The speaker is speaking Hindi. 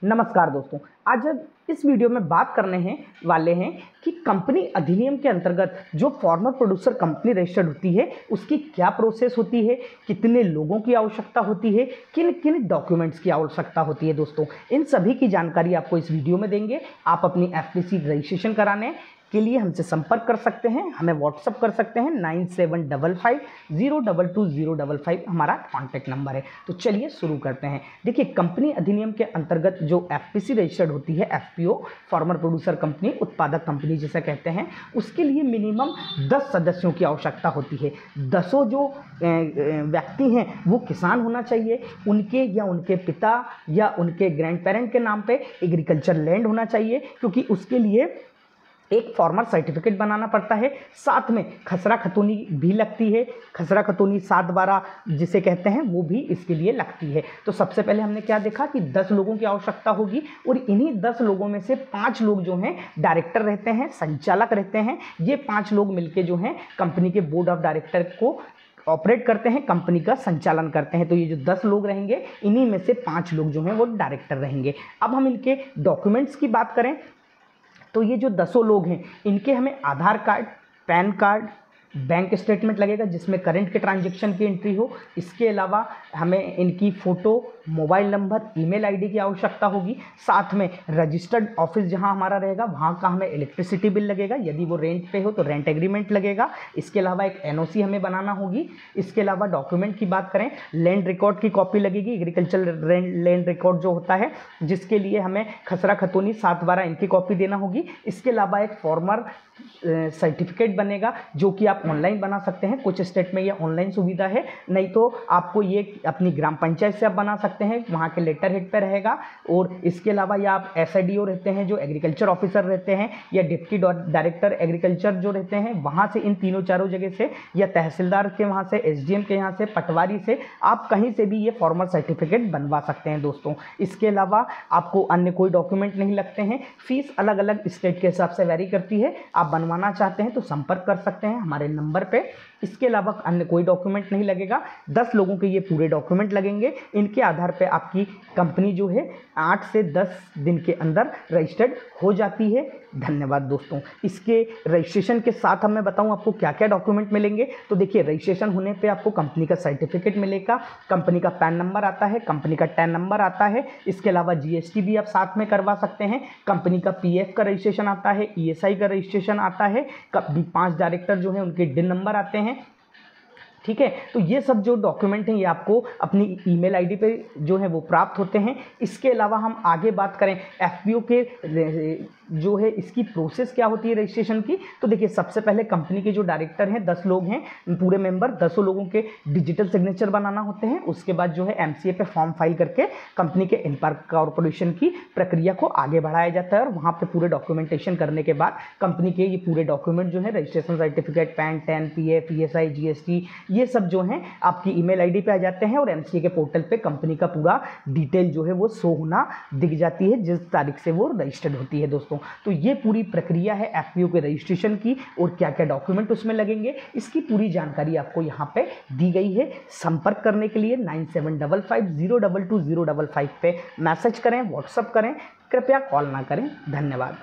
नमस्कार दोस्तों, आज इस वीडियो में बात करने वाले हैं कि कंपनी अधिनियम के अंतर्गत जो फॉर्मर प्रोड्यूसर कंपनी रजिस्टर्ड होती है उसकी क्या प्रोसेस होती है, कितने लोगों की आवश्यकता होती है, किन किन डॉक्यूमेंट्स की आवश्यकता होती है। दोस्तों, इन सभी की जानकारी आपको इस वीडियो में देंगे। आप अपनी एफपीसी रजिस्ट्रेशन कराने के लिए हमसे संपर्क कर सकते हैं, हमें व्हाट्सअप कर सकते हैं। 9755022055 हमारा कॉन्टैक्ट नंबर है। तो चलिए शुरू करते हैं। देखिए, कंपनी अधिनियम के अंतर्गत जो एफपीसी रजिस्टर्ड होती है, एफपीओ फॉर्मर प्रोड्यूसर कंपनी, उत्पादक कंपनी जिसे कहते हैं, उसके लिए मिनिमम 10 सदस्यों की आवश्यकता होती है। 10 जो व्यक्ति हैं वो किसान होना चाहिए, उनके या उनके पिता या उनके ग्रैंड पेरेंट के नाम पे एग्रीकल्चर लैंड होना चाहिए, क्योंकि उसके लिए एक फॉर्मर सर्टिफिकेट बनाना पड़ता है। साथ में खसरा खतौनी भी लगती है, खसरा खतौनी 7/12 जिसे कहते हैं वो भी इसके लिए लगती है। तो सबसे पहले हमने क्या देखा कि 10 लोगों की आवश्यकता होगी, और इन्हीं 10 लोगों में से 5 लोग जो हैं डायरेक्टर रहते हैं, संचालक रहते हैं। ये 5 लोग मिलके जो हैं कंपनी के बोर्ड ऑफ डायरेक्टर को ऑपरेट करते हैं, कंपनी का संचालन करते हैं। तो ये जो 10 लोग रहेंगे, इन्हीं में से 5 लोग जो हैं वो डायरेक्टर रहेंगे। अब हम इनके डॉक्यूमेंट्स की बात करें तो ये जो 10 लोग हैं, इनके हमें Aadhaar card, PAN card, bank statement लगेगा जिसमें करंट के ट्रांजैक्शन की एंट्री हो। इसके अलावा हमें इनकी photo, mobile number, email ID की आवश्यकता होगी। साथ में रजिस्टर्ड ऑफिस जहां हमारा रहेगा वहां का हमें इलेक्ट्रिसिटी बिल लगेगा, यदि वो रेंट पे हो तो रेंट एग्रीमेंट लगेगा। इसके अलावा एक एनओसी हमें बनाना होगी। इसके अलावा डॉक्यूमेंट की बात करें, लैंड रिकॉर्ड की कॉपी लगेगी, एग्रीकल्चर लैंड रिकॉर्ड जो होता है, जिसके लिए हमें खसरा खतौनी 7/12 इनकी कॉपी देना होगी। इसके अलावा एक फॉर्मर सर्टिफिकेट बनेगा जो कि आप ऑनलाइन बना सकते हैं। कुछ स्टेट में ये ऑनलाइन सुविधा है, नहीं तो आपको ये अपनी ग्राम पंचायत से आप बना सकते हैं, वहाँ के लेटर हेड पे रहेगा। और इसके अलावा या आप एसआईडीओ रहते हैं जो एग्रीकल्चर ऑफिसर रहते हैं, या डिप्टी डायरेक्टर एग्रीकल्चर जो रहते हैं, वहाँ से इन तीनों चारों जगह से, या तहसीलदार के वहाँ से, एसडीएम के यहाँ से, पटवारी से, आप कहीं से भी ये फॉर्मर सर्टिफिकेट बनवा सकते हैं दोस्तों। इसके अलावा आपको अन्य कोई डॉक्यूमेंट नहीं लगते हैं। फीस अलग अलग स्टेट के हिसाब से वेरी करती है। आप बनवाना चाहते हैं तो संपर्क कर सकते हैं हमारे नंबर पे। इसके अलावा अन्य कोई डॉक्यूमेंट नहीं लगेगा। 10 लोगों के ये पूरे डॉक्यूमेंट लगेंगे। इनके आधार पे आपकी कंपनी जो है 8 से 10 दिन के अंदर रजिस्टर्ड हो जाती है। धन्यवाद दोस्तों। इसके रजिस्ट्रेशन के साथ हम मैं बताऊं आपको क्या क्या डॉक्यूमेंट मिलेंगे। तो देखिए, रजिस्ट्रेशन होने पे आपको कंपनी का सर्टिफिकेट मिलेगा, कंपनी का पैन नंबर आता है, कंपनी का टैन नंबर आता है। इसके अलावा जीएसटी भी आप साथ में करवा सकते हैं। कंपनी का पीएफ का रजिस्ट्रेशन आता है, ईएसआई का रजिस्ट्रेशन आता है। 5 डायरेक्टर जो हैं उनके डिन नंबर आते हैं। ठीक है, तो ये सब जो डॉक्यूमेंट हैं ये आपको अपनी ईमेल आईडी पे जो है वो प्राप्त होते हैं। इसके अलावा हम आगे बात करें एफपीओ के जो है इसकी प्रोसेस क्या होती है रजिस्ट्रेशन की। तो देखिए, सबसे पहले कंपनी के जो डायरेक्टर हैं, 10 लोग हैं पूरे मेंबर, 10 लोगों के डिजिटल सिग्नेचर बनाना होते हैं। उसके बाद जो है एमसीए पे फॉर्म फाइल करके कंपनी के इनकॉर्पोरेशन की प्रक्रिया को आगे बढ़ाया जाता है, और वहाँ पे पूरे डॉक्यूमेंटेशन करने के बाद कंपनी के ये पूरे डॉक्यूमेंट जो है, registration certificate, pan, tan, PF, ESI, GST, ये सब जो हैं आपकी ईमेल आईडी पे आ जाते हैं, और एमसीए के पोर्टल पे कंपनी का पूरा डिटेल जो है वो शो होना दिख जाती है जिस तारीख से वो रजिस्टर्ड होती है दोस्तों। तो ये पूरी प्रक्रिया है एफपीओ के रजिस्ट्रेशन की, और क्या क्या डॉक्यूमेंट उसमें लगेंगे इसकी पूरी जानकारी आपको यहाँ पे दी गई है। संपर्क करने के लिए 9755022055 पे मैसेज करें, व्हाट्सअप करें, कृपया कॉल ना करें। धन्यवाद।